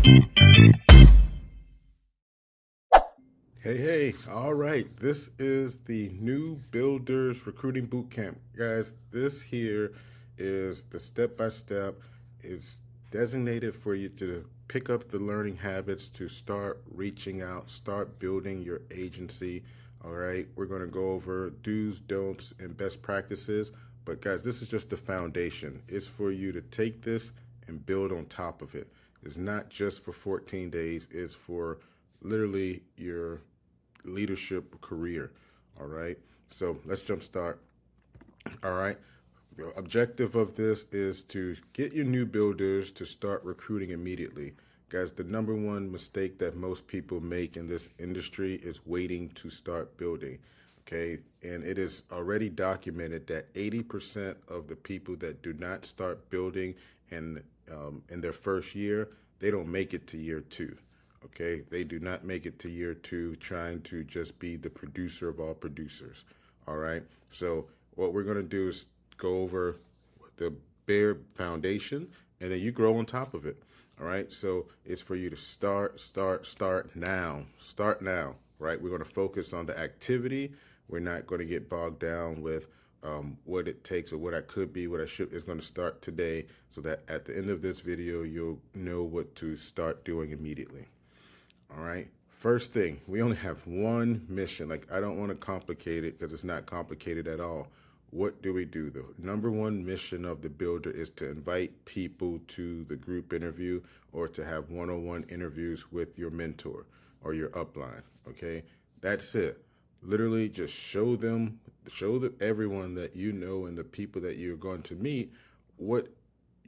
Hey, all right. This is the new Builders Recruiting Bootcamp. Guys, this here is the step by step. It's designated for you to pick up the learning habits to start reaching out, start building your agency. All right. We're going to go over do's, don'ts, and best practices. But guys, this is just the foundation. It's for you to take this and build on top of it. It's not just for 14 days, it's for literally your leadership career. All right. So let's jump start. All right. The objective of this is to get your new builders to start recruiting immediately. Guys, the number one mistake that most people make in this industry is waiting to start building. Okay. And it is already documented that 80% of the people that do not start building in their first year, they don't make it to year two. Okay, they do not make it to year two trying to just be the producer of all producers. All right, so what we're going to do is go over the bare foundation and then you grow on top of it. All right, so it's for you to start now. Start now, right? We're going to focus on the activity. We're not going to get bogged down with what it takes or what I could be, what I should is going to start today so that at the end of this video, you'll know what to start doing immediately. All right. First thing, we only have one mission. Like, I don't want to complicate it because it's not complicated at all. What do we do? The number one mission of the builder is to invite people to the group interview or to have one-on-one interviews with your mentor or your upline. Okay. That's it. Literally just show everyone that you know and the people that you're going to meet what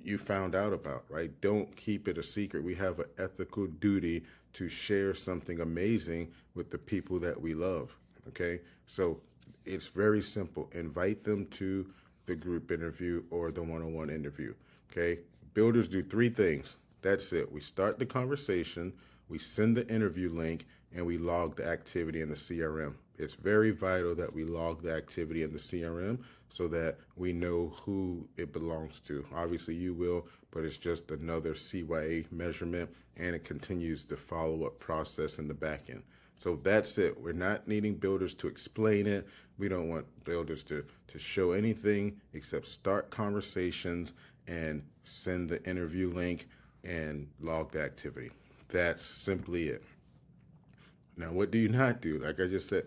you found out about, right? Don't keep it a secret. We have an ethical duty to share something amazing with the people that we love, okay? So it's very simple. Invite them to the group interview or the one-on-one interview, okay? Builders do three things. That's it. We start the conversation, we send the interview link, and we log the activity in the CRM. It's very vital that we log the activity in the CRM so that we know who it belongs to. Obviously, you will, but it's just another CYA measurement, and it continues the follow-up process in the back end. So that's it. We're not needing builders to explain it. We don't want builders to show anything except start conversations and send the interview link and log the activity. That's simply it. Now, what do you not do? Like I just said,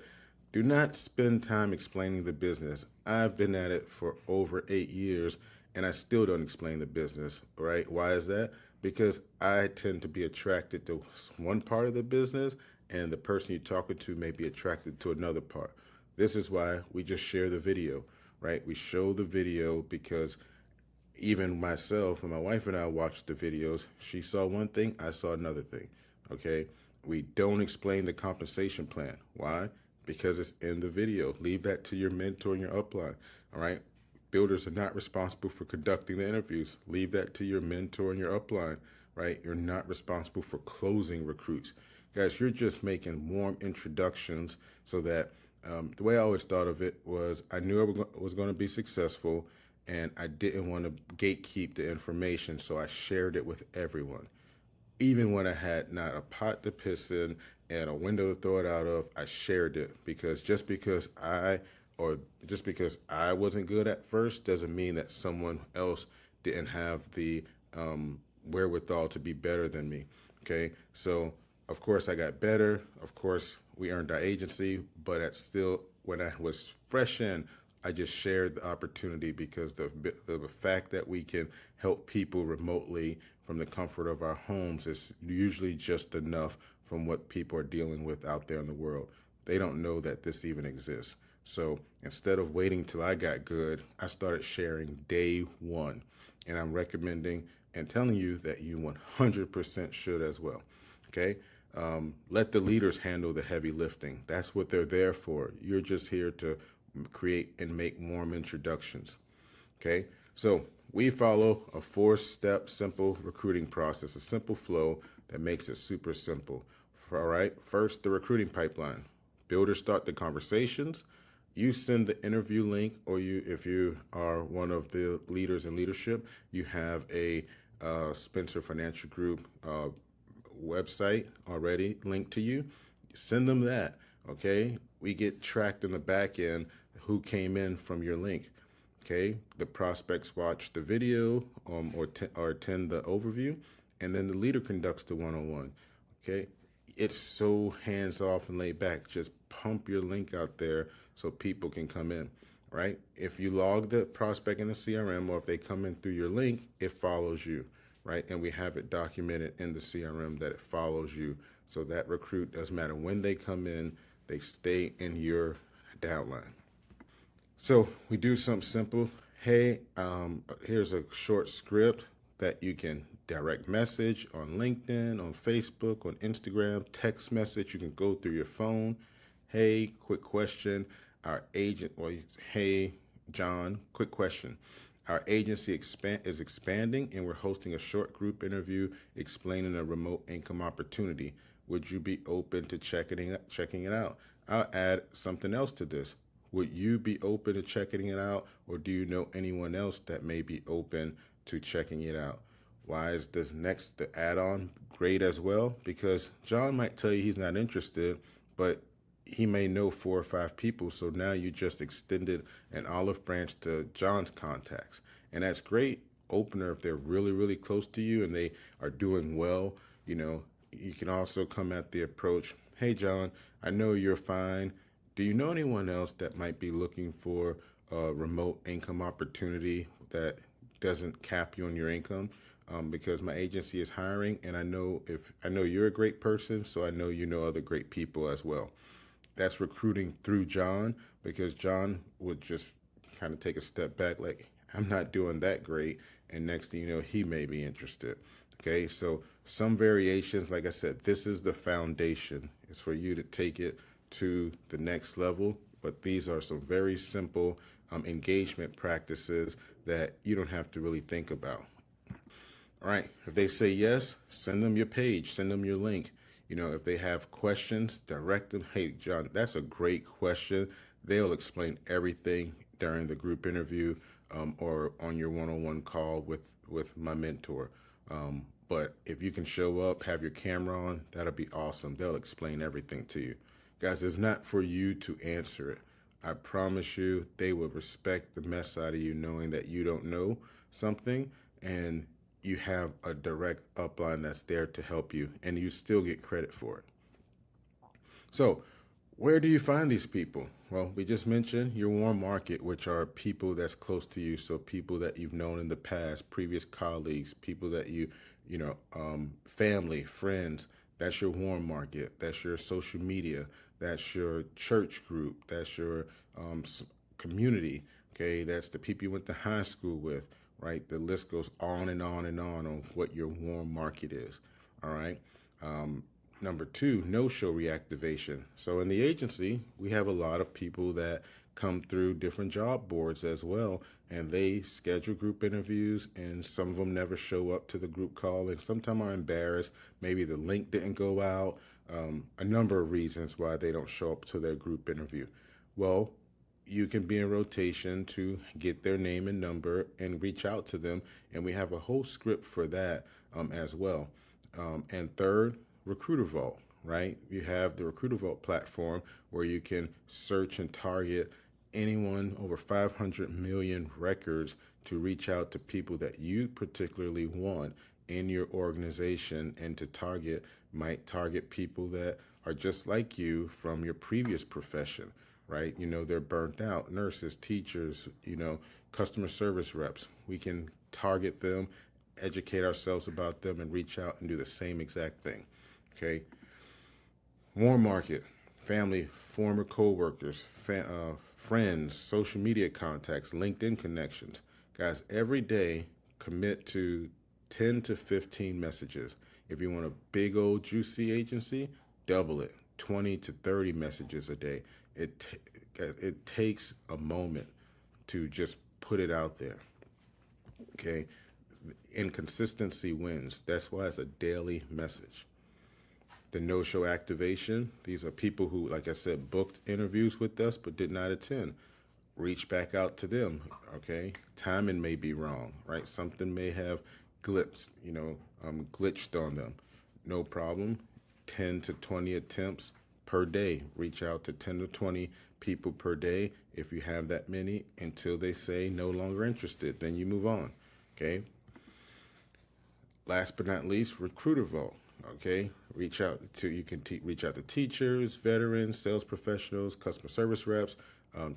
do not spend time explaining the business. I've been at it for over 8 years and I still don't explain the business, right? Why is that? Because I tend to be attracted to one part of the business and the person you're talking to may be attracted to another part. This is why we just share the video, right? We show the video because even myself and my wife and I watched the videos. She saw one thing, I saw another thing. Okay. We don't explain the compensation plan. Why? Because it's in the video. Leave that to your mentor and your upline. All right. Builders are not responsible for conducting the interviews. Leave that to your mentor and your upline. Right. You're not responsible for closing recruits. Guys, you're just making warm introductions so that the way I always thought of it was I knew I was going to be successful and I didn't want to gatekeep the information, so I shared it with everyone. Even when I had not a pot to piss in and a window to throw it out of, I shared it because just because I wasn't good at first doesn't mean that someone else didn't have the wherewithal to be better than me. Okay, so of course I got better. Of course we earned our agency, but at still when I was fresh in, I just shared the opportunity because the fact that we can help people remotely from the comfort of our homes is usually just enough from what people are dealing with out there in the world. They don't know that this even exists. So instead of waiting till I got good, I started sharing day one. And I'm recommending and telling you that you 100% should as well. Okay? Let the leaders handle the heavy lifting. That's what they're there for. You're just here to create and make warm introductions. Okay, so we follow a 4-step simple recruiting process, a simple flow that makes it super simple. All right, first, the recruiting pipeline. Builders start the conversations. You send the interview link, or if you are one of the leaders in leadership, you have a Spencer Financial Group website already linked to you, send them that. Okay, we get tracked in the back end who came in from your link. Okay, the prospects watch the video or attend the overview, and then the leader conducts the one-on-one. Okay, it's so hands off and laid back. Just pump your link out there so people can come in. Right? If you log the prospect in the CRM, or if they come in through your link, it follows you. Right? And we have it documented in the CRM that it follows you. So that recruit, doesn't matter when they come in, they stay in your downline. So we do something simple. Hey, here's a short script that you can direct message on LinkedIn, on Facebook, on Instagram, text message. You can go through your phone. Hey, quick question. Our agent, well, hey, John, quick question. Our agency is expanding, and we're hosting a short group interview explaining a remote income opportunity. Would you be open to checking it out? I'll add something else to this. Would you be open to checking it out, or do you know anyone else that may be open to checking it out? Why is this next, the add-on, great as well? Because John might tell you he's not interested, but he may know 4 or 5 people. So now you just extended an olive branch to John's contacts. And that's great opener if they're really, really close to you and they are doing well. You know, you can also come at the approach, hey, John, I know you're fine. Do you know anyone else that might be looking for a remote income opportunity that doesn't cap you on your income? Because my agency is hiring, and I know you're a great person, so I know you know other great people as well. That's recruiting through John, because John would just kind of take a step back, like, I'm not doing that great, and next thing you know, he may be interested. Okay, so some variations, like I said, this is the foundation. It's for you to take it to the next level, but these are some very simple engagement practices that you don't have to really think about. All right, if they say yes, send them your page, send them your link. You know, if they have questions, direct them. Hey, John, that's a great question. They'll explain everything during the group interview or on your one-on-one call with my mentor. But if you can show up, have your camera on, that'll be awesome. They'll explain everything to you. Guys, it's not for you to answer it. I promise you, they will respect the mess out of you knowing that you don't know something and you have a direct upline that's there to help you, and you still get credit for it. So, where do you find these people? Well, we just mentioned your warm market, which are people that's close to you. So people that you've known in the past, previous colleagues, people that family, friends. That's your warm market. That's your social media. That's your church group. That's your community. Okay, that's the people you went to high school with. Right, the list goes on and on and on what your warm market is. All right. Number 2, no-show reactivation. So in the agency, we have a lot of people that come through different job boards as well, and they schedule group interviews, and some of them never show up to the group call, and sometimes are embarrassed. Maybe the link didn't go out. A number of reasons why they don't show up to their group interview. Well, you can be in rotation to get their name and number and reach out to them, and we have a whole script for that as well. And third, Recruiter Vault, right? You have the Recruiter Vault platform where you can search and target anyone over 500 million records to reach out to people that you particularly want in your organization, and might target people that are just like you from your previous profession, right? You know, they're burnt out, nurses, teachers, customer service reps. We can target them, educate ourselves about them, and reach out and do the same exact thing. Okay. Warm market, family, former coworkers, friends, social media contacts, LinkedIn connections. Guys, every day commit to 10 to 15 messages. If you want a big old juicy agency, double it, 20 to 30 messages a day. It takes a moment to just put it out there. Okay. Inconsistency wins. That's why it's a daily message. The no-show activation, these are people who, like I said, booked interviews with us but did not attend. Reach back out to them, okay? Timing may be wrong, right? Something may have glitched on them. no problem. 10 to 20 attempts per day. Reach out to 10 to 20 people per day if you have that many until they say no longer interested. Then you move on. Okay. Last but not least, Recruiter Vault. Okay, reach out to reach out to teachers, veterans, sales professionals, customer service reps,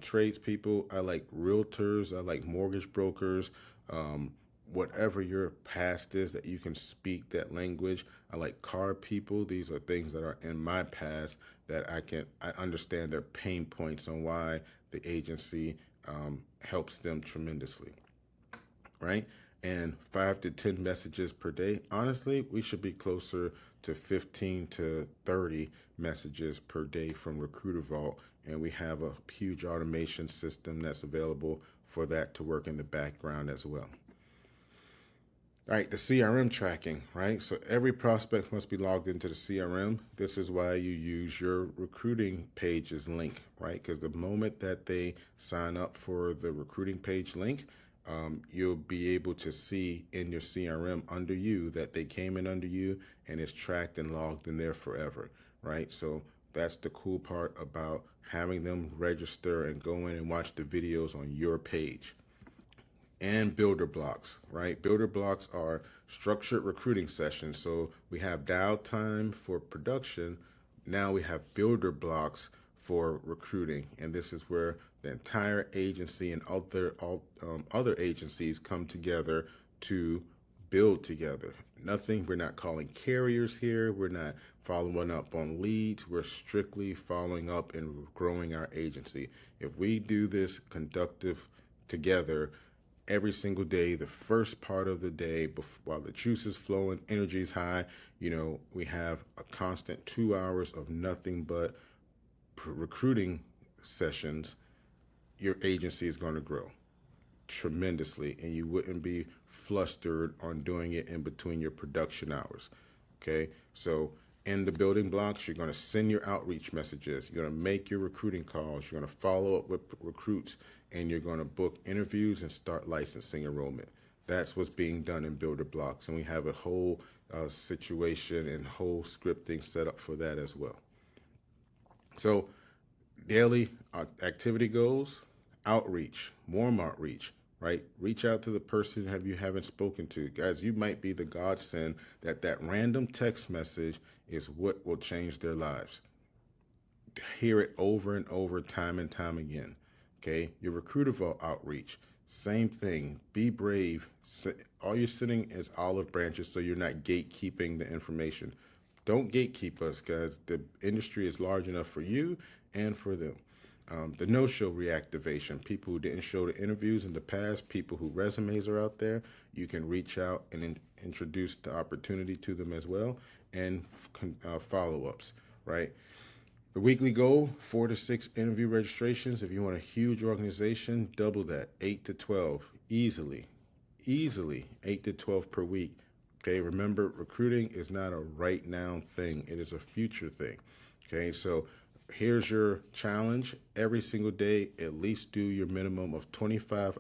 tradespeople. I like realtors. I like mortgage brokers. Whatever your past is that you can speak that language. I like car people. These are things that are in my past that I understand their pain points on why the agency helps them tremendously, right? And 5 to 10 messages per day. Honestly, we should be closer to 15 to 30 messages per day from Recruiter Vault. And we have a huge automation system that's available for that to work in the background as well. All right, the CRM tracking, right? So every prospect must be logged into the CRM. This is why you use your recruiting page's link, right? Because the moment that they sign up for the recruiting page link, you'll be able to see in your CRM under you that they came in under you, and it's tracked and logged in there forever, right? So that's the cool part about having them register and go in and watch the videos on your page. And builder blocks, right? Builder blocks are structured recruiting sessions. So we have dial time for production. Now we have builder blocks for recruiting. And this is where the entire agency and other agencies come together to build together. We're not calling carriers here. We're not following up on leads. We're strictly following up and growing our agency. If we do this conductive together, every single day, the first part of the day, while the juice is flowing, energy is high, we have a constant 2 hours of nothing but recruiting sessions. Your agency is going to grow tremendously, and you wouldn't be flustered on doing it in between your production hours. Okay, so in the building blocks, you're going to send your outreach messages, you're going to make your recruiting calls, you're going to follow up with recruits, and you're going to book interviews and start licensing enrollment. That's what's being done in builder blocks, and we have a whole situation and whole scripting set up for that as well. So daily activity goals: outreach, warm outreach, right? Reach out to the person you haven't spoken to. Guys, you might be the godsend that random text message is what will change their lives. Hear it over and over, time and time again. Okay, your Recruiter Vault outreach, same thing. Be brave. All you're sitting is olive branches, so you're not gatekeeping the information. Don't gatekeep us, guys. The industry is large enough for you and for them. The no-show reactivation, people who didn't show the interviews in the past, people whose resumes are out there, you can reach out and introduce the opportunity to them as well, and follow-ups, right? The weekly goal, 4 to 6 interview registrations. If you want a huge organization, double that, 8 to 12, easily 8 to 12 per week. Okay, remember, recruiting is not a right now thing. It is a future thing. Okay, so here's your challenge. Every single day, at least do your minimum of 25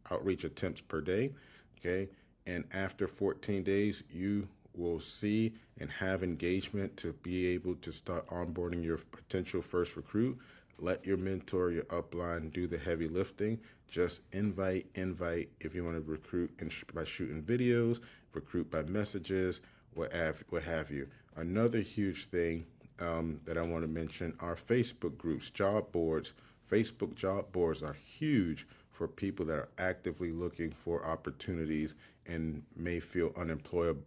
outreach attempts per day. Okay, and after 14 days, you will see and have engagement to be able to start onboarding your potential first recruit. Let your mentor, your upline, do the heavy lifting. Just invite. If you want to recruit by shooting videos, recruit by messages, what have you. Another huge thing that I want to mention are Facebook groups, job boards. Facebook job boards are huge for people that are actively looking for opportunities and may feel unemployable.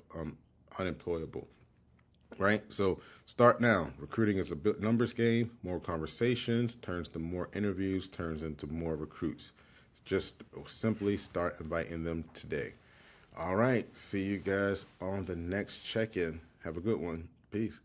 Right? So start now. Recruiting is a numbers game. More conversations turns to more interviews, turns into more recruits. Just simply start inviting them today. All right. See you guys on the next check-in. Have a good one. Peace.